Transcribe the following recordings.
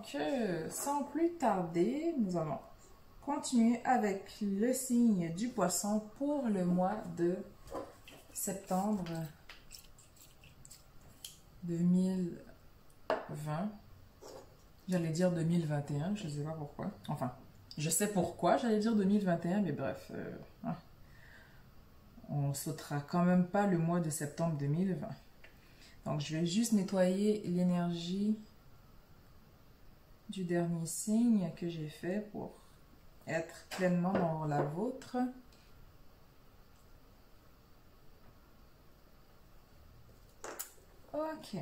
Donc, sans plus tarder, nous allons continuer avec le signe du poisson pour le mois de septembre 2020. J'allais dire 2021, je ne sais pas pourquoi. Enfin, je sais pourquoi j'allais dire 2021, mais bref. On sautera quand même pas le mois de septembre 2020. Donc, je vais juste nettoyer l'énergie du dernier signe que j'ai fait pour être pleinement dans la vôtre. Ok.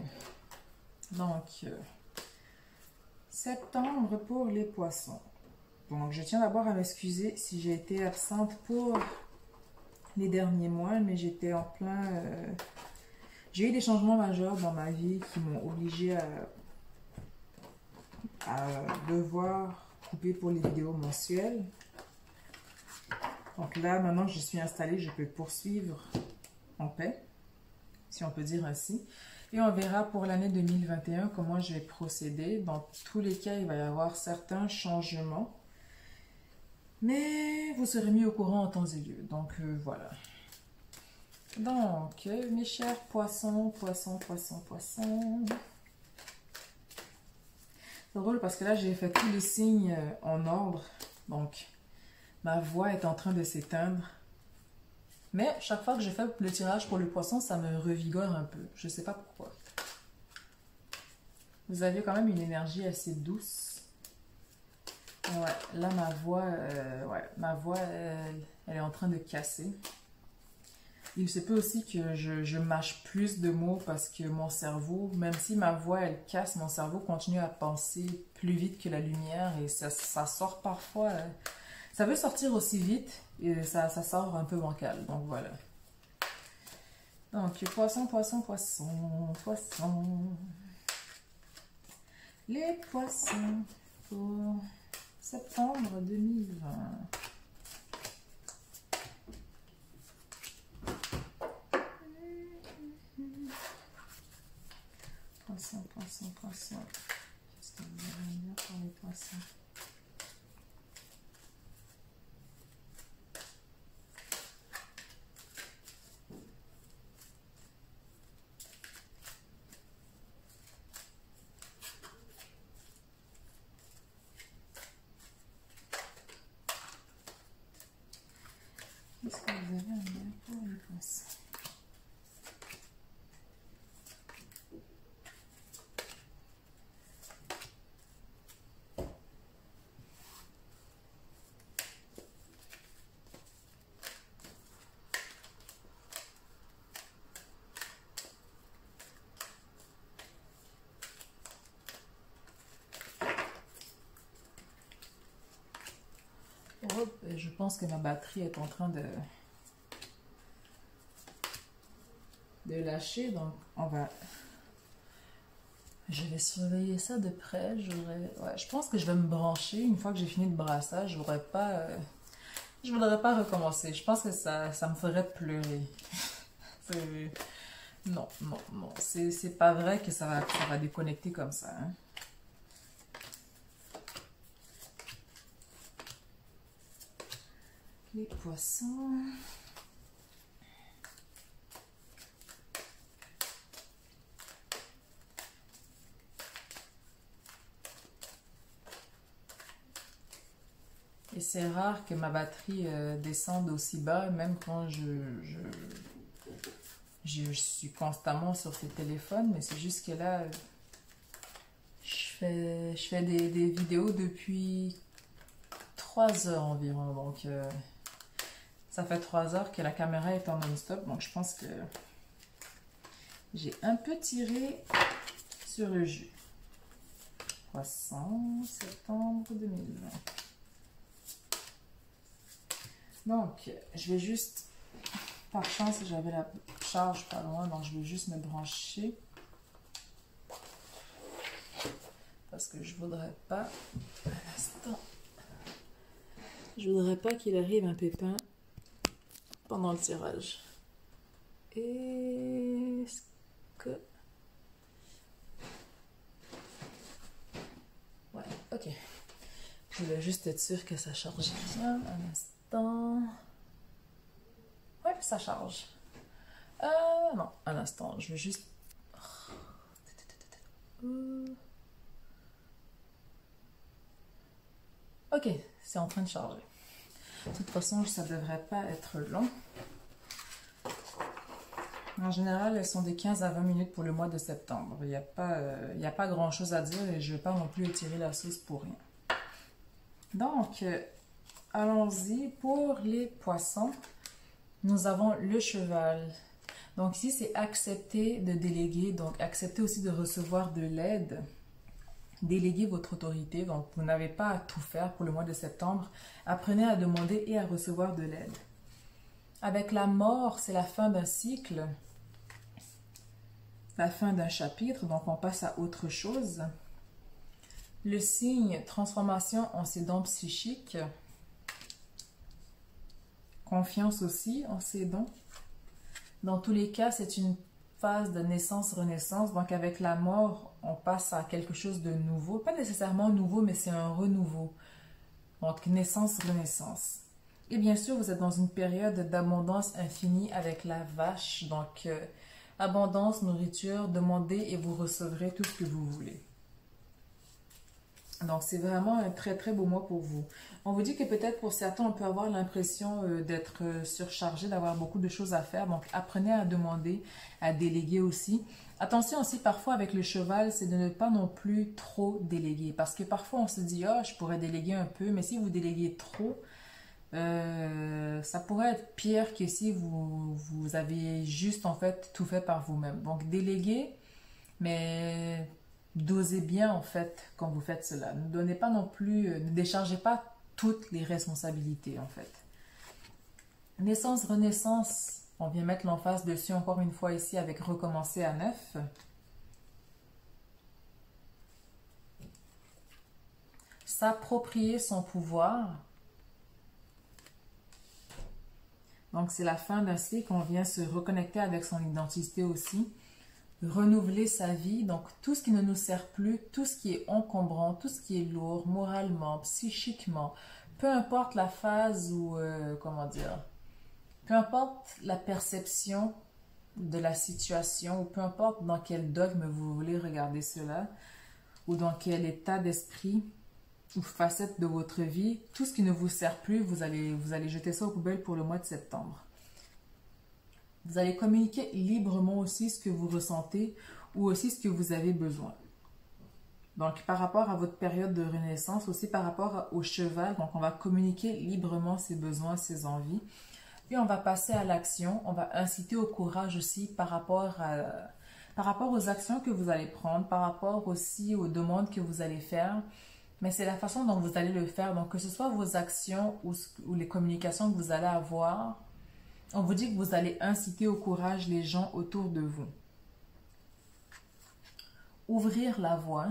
Donc, septembre pour les poissons. Donc, je tiens d'abord à m'excuser si j'ai été absente pour les derniers mois, mais j'étais en plein... j'ai eu des changements majeurs dans ma vie qui m'ont obligée à devoir couper pour les vidéos mensuelles. Donc là, maintenant que je suis installée, je peux poursuivre en paix, si on peut dire ainsi. Et on verra pour l'année 2021 comment je vais procéder. Dans tous les cas, il va y avoir certains changements. Mais vous serez mis au courant en temps et lieu. Donc voilà. Donc, mes chers poissons, poissons. C'est drôle parce que là, j'ai fait tous les signes en ordre. Donc, ma voix est en train de s'éteindre. Mais chaque fois que je fais le tirage pour le poisson, ça me revigore un peu. Je ne sais pas pourquoi. Vous avez quand même une énergie assez douce. Ouais, là, ma voix, elle est en train de casser. Il se peut aussi que je mâche plus de mots parce que mon cerveau, même si ma voix, elle casse, mon cerveau continue à penser plus vite que la lumière et ça sort parfois... ça veut sortir aussi vite et ça sort un peu bancal. Donc voilà. Donc poisson. Les poissons pour septembre 2020. Poisson. Qu'est-ce que vous allez me dire pour les poissons? Qu'est-ce que vous avez à me dire pour les poissons? Je pense que ma batterie est en train de lâcher, donc je vais surveiller ça de près. Je pense que je vais me brancher une fois que j'ai fini le brassage. Je voudrais pas recommencer. Je pense que ça me ferait pleurer. Non. C'est pas vrai que ça va déconnecter comme ça. Hein. Les poissons. Et c'est rare que ma batterie descende aussi bas, même quand je suis constamment sur ce téléphone, mais c'est juste que là, je fais des vidéos depuis 3 heures environ, donc ça fait 3 heures que la caméra est en non-stop, donc je pense que j'ai un peu tiré sur le jus. Poisson, septembre 2020. Donc, je vais juste, par chance, j'avais la charge pas loin, donc je vais juste me brancher. Parce que je voudrais pas, à l'instant, je voudrais pas qu'il arrive un pépin pendant le tirage. Est-ce que... Ouais, Je voulais juste être sûre que ça charge bien. Un instant. Ouais, ça charge. Non, un instant. Je vais juste... Ok, c'est en train de charger. De toute façon, ça ne devrait pas être long. En général, elles sont de 15 à 20 minutes pour le mois de septembre. Il n'y a pas grand-chose à dire et je ne vais pas non plus étirer la sauce pour rien. Donc, allons-y. Pour les poissons, nous avons le cheval. Donc ici, c'est accepter de déléguer, donc accepter aussi de recevoir de l'aide. Déléguer votre autorité, donc vous n'avez pas à tout faire pour le mois de septembre. Apprenez à demander et à recevoir de l'aide. Avec la mort, c'est la fin d'un cycle, la fin d'un chapitre, donc on passe à autre chose. Le signe, transformation en ses dons psychiques. Confiance aussi en ses dons. Dans tous les cas, c'est une phase de naissance-renaissance. Donc, avec la mort, on passe à quelque chose de nouveau. Pas nécessairement nouveau, mais c'est un renouveau. Donc, naissance-renaissance. Et bien sûr, vous êtes dans une période d'abondance infinie avec la vache. Donc, abondance, nourriture, demandez et vous recevrez tout ce que vous voulez. Donc, c'est vraiment un très, très beau mois pour vous. On vous dit que peut-être pour certains, on peut avoir l'impression d'être surchargé, d'avoir beaucoup de choses à faire. Donc, apprenez à demander, à déléguer aussi. Attention aussi, parfois, avec le cheval, c'est de ne pas non plus trop déléguer. Parce que parfois, on se dit, ah, je pourrais déléguer un peu. Mais si vous déléguez trop, ça pourrait être pire que si vous avez juste, en fait, tout fait par vous-même. Donc, déléguer, mais... dosez bien en fait quand vous faites cela. Ne donnez pas non plus, ne déchargez pas toutes les responsabilités en fait. Naissance, renaissance, on vient mettre l'emphase dessus encore une fois ici avec recommencer à neuf. S'approprier son pouvoir. Donc c'est la fin d'un cycle, on vient se reconnecter avec son identité aussi. Renouveler sa vie, donc tout ce qui ne nous sert plus, tout ce qui est encombrant, tout ce qui est lourd, moralement, psychiquement, peu importe la phase ou, comment dire, peu importe la perception de la situation ou peu importe dans quel dogme vous voulez regarder cela ou dans quel état d'esprit ou facette de votre vie, tout ce qui ne vous sert plus, vous allez jeter ça aux poubelles pour le mois de septembre. Vous allez communiquer librement aussi ce que vous ressentez ou aussi ce que vous avez besoin. Donc, par rapport à votre période de renaissance, aussi par rapport au cheval, donc on va communiquer librement ses besoins, ses envies. Puis on va passer à l'action, on va inciter au courage aussi par rapport aux actions que vous allez prendre, par rapport aussi aux demandes que vous allez faire. Mais c'est la façon dont vous allez le faire. Donc, que ce soit vos actions ou les communications que vous allez avoir, on vous dit que vous allez inciter au courage les gens autour de vous. Ouvrir la voie.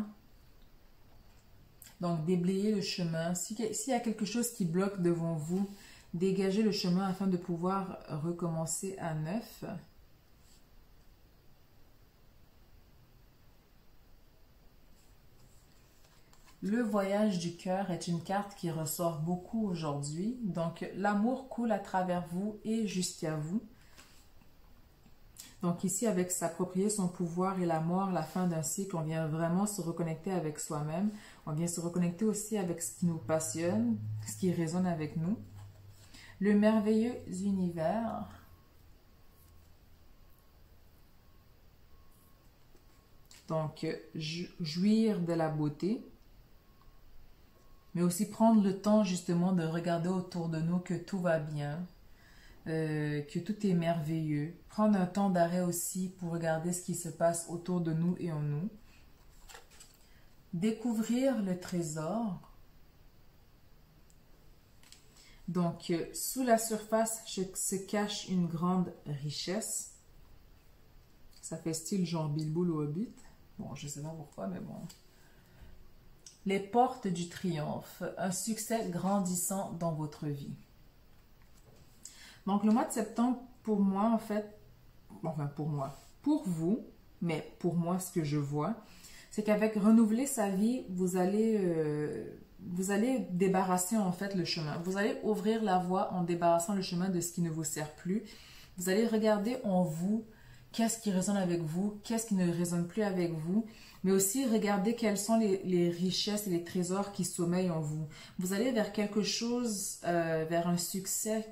Donc, déblayer le chemin. S'il y a quelque chose qui bloque devant vous, dégagez le chemin afin de pouvoir recommencer à neuf. Le voyage du cœur est une carte qui ressort beaucoup aujourd'hui. Donc, l'amour coule à travers vous et jusqu'à vous. Donc, ici, avec s'approprier son pouvoir et la mort, la fin d'un cycle, on vient vraiment se reconnecter avec soi-même. On vient se reconnecter aussi avec ce qui nous passionne, ce qui résonne avec nous. Le merveilleux univers. Donc, jouir de la beauté. Mais aussi prendre le temps justement de regarder autour de nous que tout va bien, que tout est merveilleux. Prendre un temps d'arrêt aussi pour regarder ce qui se passe autour de nous et en nous. Découvrir le trésor. Donc, sous la surface se cache une grande richesse. Ça fait style genre Bilbo le Hobbit. Bon, je ne sais pas pourquoi, mais bon. Les portes du triomphe, un succès grandissant dans votre vie. Donc, le mois de septembre, pour moi, en fait, enfin pour moi, pour vous, mais pour moi, ce que je vois, c'est qu'avec renouveler sa vie, vous allez vous allez débarrasser en fait le chemin. Vous allez ouvrir la voie en débarrassant le chemin de ce qui ne vous sert plus. Vous allez regarder en vous qu'est-ce qui résonne avec vous, qu'est-ce qui ne résonne plus avec vous, mais aussi regarder quelles sont les richesses et les trésors qui sommeillent en vous. Vous allez vers quelque chose, vers un succès,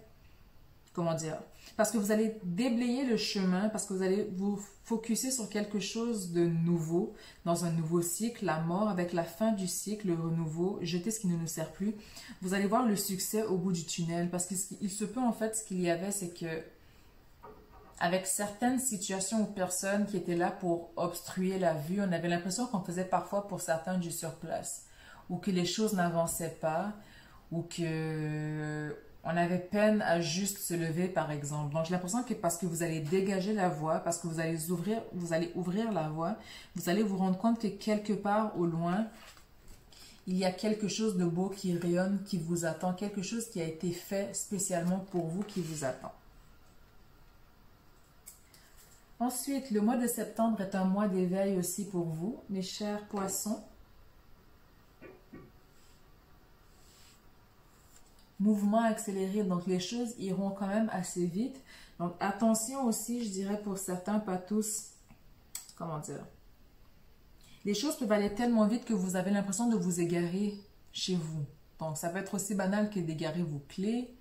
comment dire, parce que vous allez déblayer le chemin, parce que vous allez vous focuser sur quelque chose de nouveau, dans un nouveau cycle, la mort avec la fin du cycle, le renouveau, jeter ce qui ne nous sert plus. Vous allez voir le succès au bout du tunnel, parce qu'il se peut en fait, ce qu'il y avait, c'est que avec certaines situations ou personnes qui étaient là pour obstruer la vue, on avait l'impression qu'on faisait parfois pour certains du surplace, ou que les choses n'avançaient pas, ou que on avait peine à juste se lever, par exemple. Donc, j'ai l'impression que parce que vous allez dégager la voie, parce que vous allez ouvrir la voie, vous allez vous rendre compte que quelque part au loin, il y a quelque chose de beau qui rayonne, qui vous attend, quelque chose qui a été fait spécialement pour vous, qui vous attend. Ensuite, le mois de septembre est un mois d'éveil aussi pour vous, mes chers poissons. Mouvement accéléré, donc les choses iront quand même assez vite. Donc attention aussi, je dirais pour certains, pas tous, comment dire, les choses peuvent aller tellement vite que vous avez l'impression de vous égarer chez vous. Donc ça peut être aussi banal que d'égarer vos clés,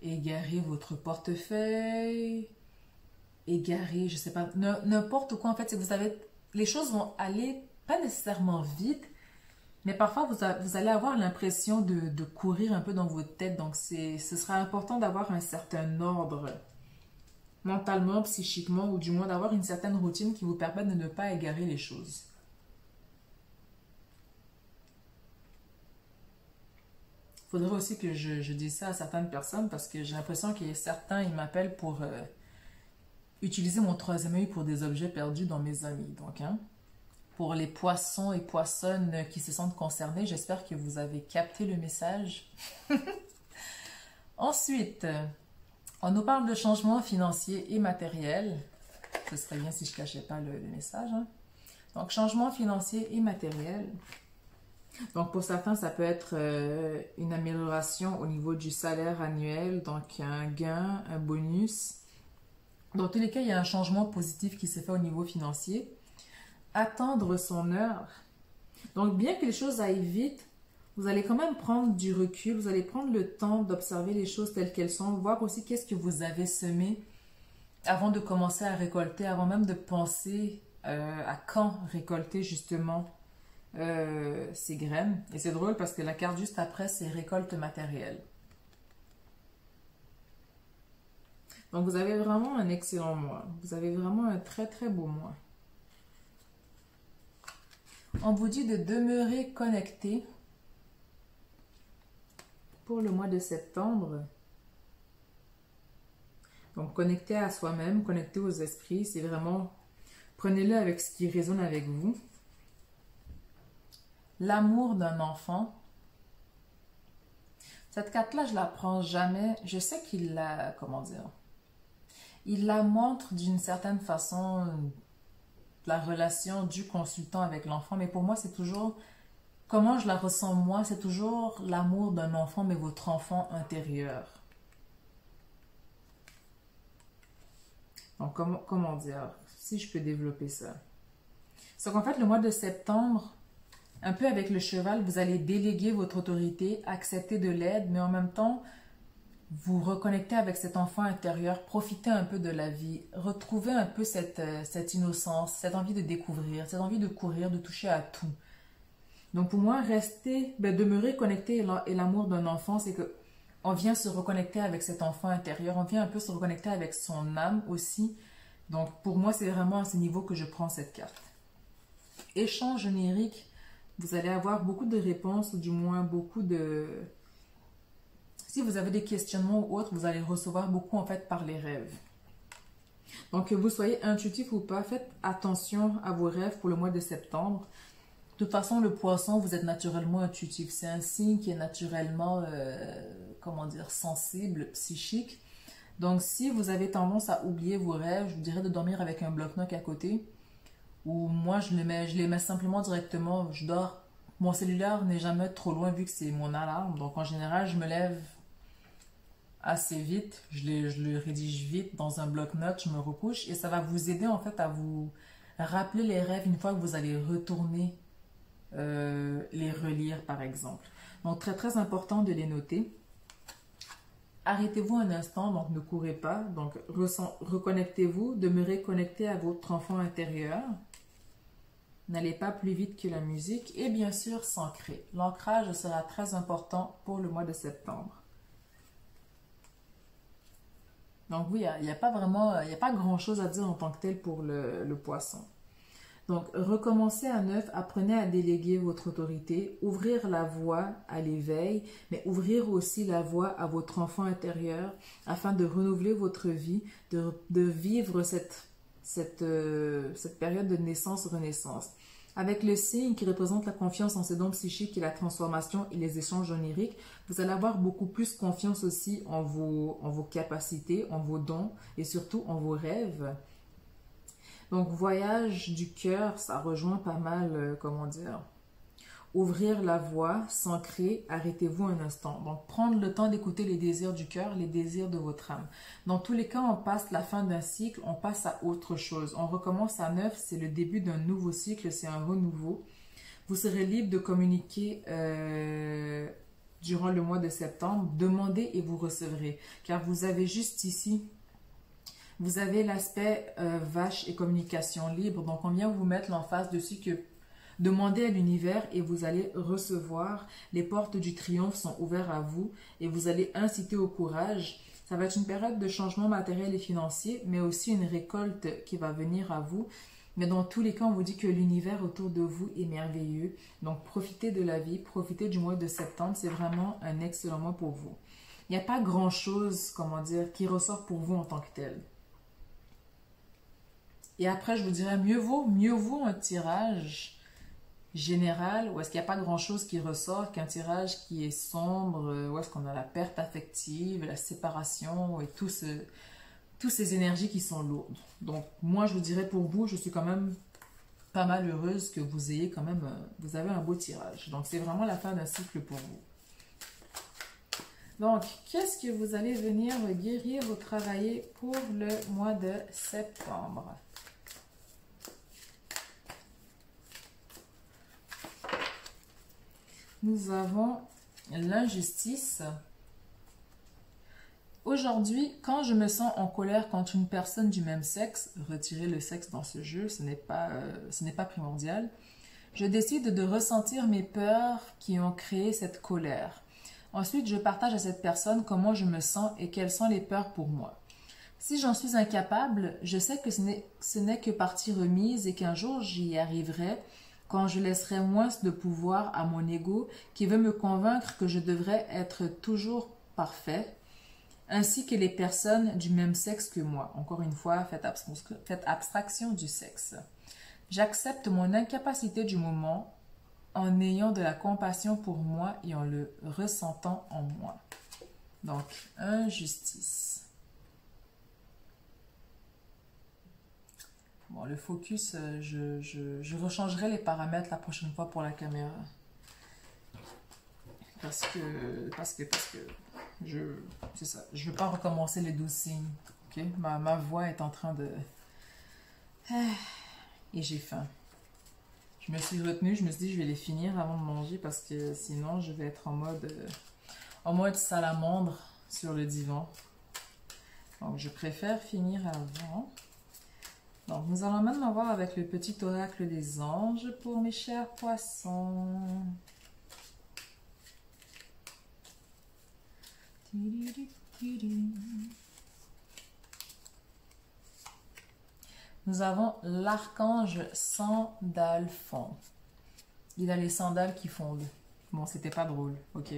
égarer votre portefeuille, égarer, je sais pas, n'importe quoi en fait, c'est que vous avez, les choses vont aller pas nécessairement vite, mais parfois, vous allez avoir l'impression de courir un peu dans votre tête. Donc, ce sera important d'avoir un certain ordre mentalement, psychiquement, ou du moins d'avoir une certaine routine qui vous permet de ne pas égarer les choses. Il faudrait aussi que je dise ça à certaines personnes parce que j'ai l'impression qu'il y a certains, ils m'appellent pour utiliser mon troisième œil pour des objets perdus dans mes amis. Donc, hein. Pour les poissons et poissonnes qui se sentent concernés, j'espère que vous avez capté le message. Ensuite, on nous parle de changements financiers et matériels. Ce serait bien si je ne cachais pas le message. Hein. Donc, changement financier et matériel. Donc, pour certains, ça peut être une amélioration au niveau du salaire annuel, donc un gain, un bonus. Dans tous les cas, il y a un changement positif qui se fait au niveau financier. Attendre son heure. Donc, bien que les choses aillent vite, vous allez quand même prendre du recul, vous allez prendre le temps d'observer les choses telles qu'elles sont, voir aussi qu'est-ce que vous avez semé avant de commencer à récolter, avant même de penser à quand récolter justement ces graines. Et c'est drôle parce que la carte juste après, c'est récolte matérielle. Donc, vous avez vraiment un excellent mois. Vous avez vraiment un très, très beau mois. On vous dit de demeurer connecté pour le mois de septembre. Donc, connecté à soi-même, connecté aux esprits, c'est vraiment, prenez-le avec ce qui résonne avec vous. L'amour d'un enfant. Cette carte-là, je la prends jamais. Je sais qu'il la, comment dire, il la montre d'une certaine façon, la relation du consultant avec l'enfant, mais pour moi, c'est toujours, comment je la ressens moi, c'est toujours l'amour d'un enfant, mais votre enfant intérieur. Donc, comment dire, si je peux développer ça. C'est qu'en fait, le mois de septembre, un peu avec le cheval, vous allez déléguer votre autorité, accepter de l'aide, mais en même temps, vous reconnecter avec cet enfant intérieur, profiter un peu de la vie, retrouver un peu cette innocence, cette envie de découvrir, cette envie de courir, de toucher à tout. Donc pour moi, demeurer connecté et l'amour d'un enfant, c'est que on vient se reconnecter avec cet enfant intérieur, on vient un peu se reconnecter avec son âme aussi. Donc pour moi, c'est vraiment à ce niveau que je prends cette carte. Échange générique, vous allez avoir beaucoup de réponses, ou du moins beaucoup de... Si vous avez des questionnements ou autres, vous allez recevoir beaucoup en fait par les rêves. Donc que vous soyez intuitif ou pas, faites attention à vos rêves pour le mois de septembre. De toute façon, le poisson, vous êtes naturellement intuitif. C'est un signe qui est naturellement, comment dire, sensible, psychique. Donc si vous avez tendance à oublier vos rêves, je vous dirais de dormir avec un bloc-notes à côté. Ou moi, je les mets simplement directement, je dors Mon cellulaire n'est jamais trop loin vu que c'est mon alarme. Donc en général, je me lève assez vite, je le rédige vite dans un bloc-notes, je me recouche et ça va vous aider en fait à vous rappeler les rêves une fois que vous allez retourner les relire par exemple. Donc très très important de les noter. Arrêtez-vous un instant, donc ne courez pas, donc reconnectez-vous, demeurez connecté à votre enfant intérieur. N'allez pas plus vite que la musique et bien sûr s'ancrer. L'ancrage sera très important pour le mois de septembre. Donc oui, il n'y a pas vraiment, il n'y a pas grand-chose à dire en tant que tel pour le poisson. Donc, recommencez à neuf, apprenez à déléguer votre autorité, ouvrir la voie à l'éveil, mais ouvrir aussi la voie à votre enfant intérieur afin de renouveler votre vie, de vivre cette période de naissance-renaissance. Avec le signe qui représente la confiance en ses dons psychiques et la transformation et les échanges oniriques, vous allez avoir beaucoup plus confiance aussi en vos capacités, en vos dons et surtout en vos rêves. Donc, voyage du cœur, ça rejoint pas mal, comment dire, ouvrir la voie, s'ancrer, arrêtez-vous un instant. Donc, prendre le temps d'écouter les désirs du cœur, les désirs de votre âme. Dans tous les cas, on passe la fin d'un cycle, on passe à autre chose. On recommence à neuf, c'est le début d'un nouveau cycle, c'est un renouveau. Vous serez libre de communiquer durant le mois de septembre. Demandez et vous recevrez. Car vous avez juste ici... Vous avez l'aspect vache et communication libre. Donc, on vient vous mettre l'emphase dessus que demandez à l'univers et vous allez recevoir. Les portes du triomphe sont ouvertes à vous et vous allez inciter au courage. Ça va être une période de changement matériel et financier, mais aussi une récolte qui va venir à vous. Mais dans tous les cas, on vous dit que l'univers autour de vous est merveilleux. Donc, profitez de la vie, profitez du mois de septembre. C'est vraiment un excellent mois pour vous. Il n'y a pas grand-chose, comment dire, qui ressort pour vous en tant que tel. Et après, je vous dirais, mieux vaut un tirage général où est-ce qu'il n'y a pas grand-chose qui ressort qu'un tirage qui est sombre, où est-ce qu'on a la perte affective, la séparation et toutes ces énergies qui sont lourdes. Donc, moi, je vous dirais pour vous, je suis quand même pas mal heureuse que vous ayez quand même, vous avez un beau tirage. Donc, c'est vraiment la fin d'un cycle pour vous. Donc, qu'est-ce que vous allez venir guérir ou travailler pour le mois de septembre? Nous avons l'injustice. Aujourd'hui, quand je me sens en colère contre une personne du même sexe, retirez le sexe dans ce jeu, ce n'est pas primordial. Je décide de ressentir mes peurs qui ont créé cette colère. Ensuite, je partage à cette personne comment je me sens et quelles sont les peurs pour moi. Si j'en suis incapable, je sais que ce n'est que partie remise et qu'un jour j'y arriverai quand je laisserai moins de pouvoir à mon ego qui veut me convaincre que je devrais être toujours parfait, ainsi que les personnes du même sexe que moi. Encore une fois, faites abstraction du sexe. J'accepte mon incapacité du moment en ayant de la compassion pour moi et en le ressentant en moi. Donc, injustice. Bon, le focus, je rechangerai les paramètres la prochaine fois pour la caméra. Parce que c'est ça. Je ne veux pas recommencer les 12 signes. Okay? Ma voix est en train de... Et j'ai faim. Je me suis retenue, je me suis dit je vais les finir avant de manger parce que sinon je vais être en mode salamandre sur le divan. Donc je préfère finir avant. Donc nous allons maintenant voir avec le petit oracle des anges pour mes chers poissons. Nous avons l'archange Sandalphon. Il a les sandales qui fondent. Bon, c'était pas drôle, ok.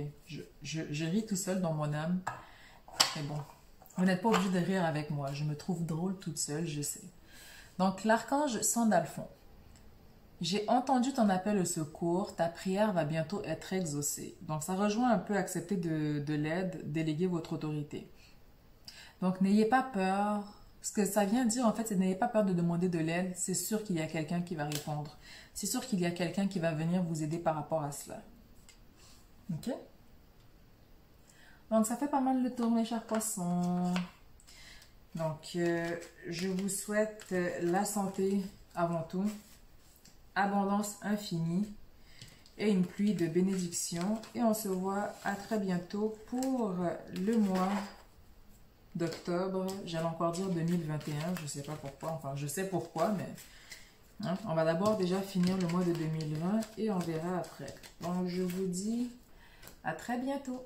Je ris tout seul dans mon âme. Mais bon, vous n'êtes pas obligé de rire avec moi. Je me trouve drôle toute seule, je sais. Donc, l'archange Sandalphon. J'ai entendu ton appel au secours. Ta prière va bientôt être exaucée. Donc, ça rejoint un peu accepter de l'aide, déléguer votre autorité. Donc, n'ayez pas peur Ce que ça vient dire, en fait, c'est n'ayez pas peur de demander de l'aide. C'est sûr qu'il y a quelqu'un qui va répondre. C'est sûr qu'il y a quelqu'un qui va venir vous aider par rapport à cela. OK? Donc, ça fait pas mal le tour, mes chers poissons. Donc, je vous souhaite la santé avant tout, abondance infinie et une pluie de bénédictions. Et on se voit à très bientôt pour le mois d'octobre. J'allais encore dire 2021, je sais pas pourquoi. Enfin, je sais pourquoi, mais hein, on va d'abord déjà finir le mois de 2020 et on verra après. Donc, je vous dis à très bientôt.